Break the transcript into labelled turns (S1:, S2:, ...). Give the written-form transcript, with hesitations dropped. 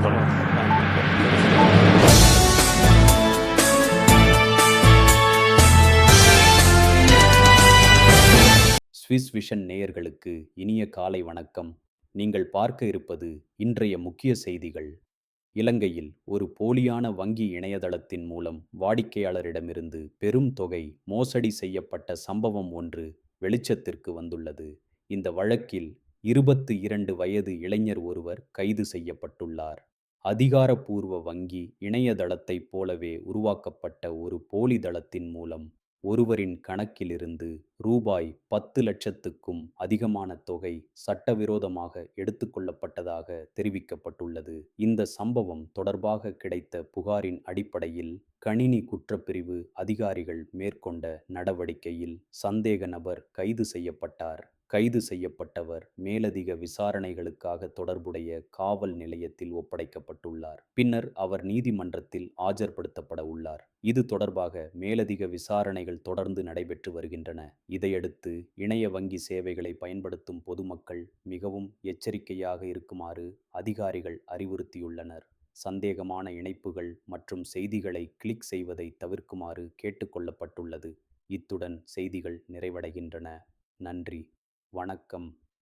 S1: சொல்லுங்க.
S2: Swiss vision நேயர்களுக்கு இனிய காலை வணக்கம். நீங்கள் பார்க்க இருப்பது இன்றைய முக்கிய செய்திகள். இலங்கையில் ஒரு போலியான வங்கி இணையதளத்தின் மூலம் வாடிக்கையாளரிடமிருந்து பெரும் தொகை மோசடி செய்யப்பட்ட சம்பவம் ஒன்று வெளிச்சத்திற்கு வந்துள்ளது. இந்த வழக்கில் 22 வயது இளைஞர் ஒருவர் கைது செய்யப்பட்டுள்ளார். அதிகாரப்பூர்வ வங்கி இணையதளத்தைப் போலவே உருவாக்கப்பட்ட ஒரு போலி தளத்தின் மூலம் ஒருவரின் கணக்கிலிருந்து ரூபாய் 10 லட்சத்துக்கும் அதிகமான தொகை சட்டவிரோதமாக எடுத்துக்கொள்ளப்பட்டதாக தெரிவிக்கப்பட்டுள்ளது. இந்த சம்பவம் தொடர்பாக கிடைத்த புகாரின் அடிப்படையில் கணினி குற்றப்பிரிவு அதிகாரிகள் மேற்கொண்ட நடவடிக்கையில் சந்தேக நபர் கைது செய்யப்பட்டார். கைது செய்யப்பட்டவர் மேலதிக விசாரணைகளுக்காக தொடர்புடைய காவல் நிலையத்தில் ஒப்படைக்கப்பட்டுள்ளார். பின்னர் அவர் நீதிமன்றத்தில் ஆஜர்படுத்தப்பட உள்ளார். இது தொடர்பாக மேலதிக விசாரணைகள் தொடர்ந்து நடைபெற்று வருகின்றன. இதையடுத்து இணைய வங்கி சேவைகளை பயன்படுத்தும் பொதுமக்கள் மிகவும் எச்சரிக்கையாக இருக்குமாறு அதிகாரிகள் அறிவுறுத்தியுள்ளனர். சந்தேகமான இணைப்புகள் மற்றும் செய்திகளை கிளிக் செய்வதை தவிர்க்குமாறு கேட்டுக்கொள்ளப்பட்டுள்ளது. இத்துடன் செய்திகள் நிறைவடைகின்றன. நன்றி. வணக்கம்.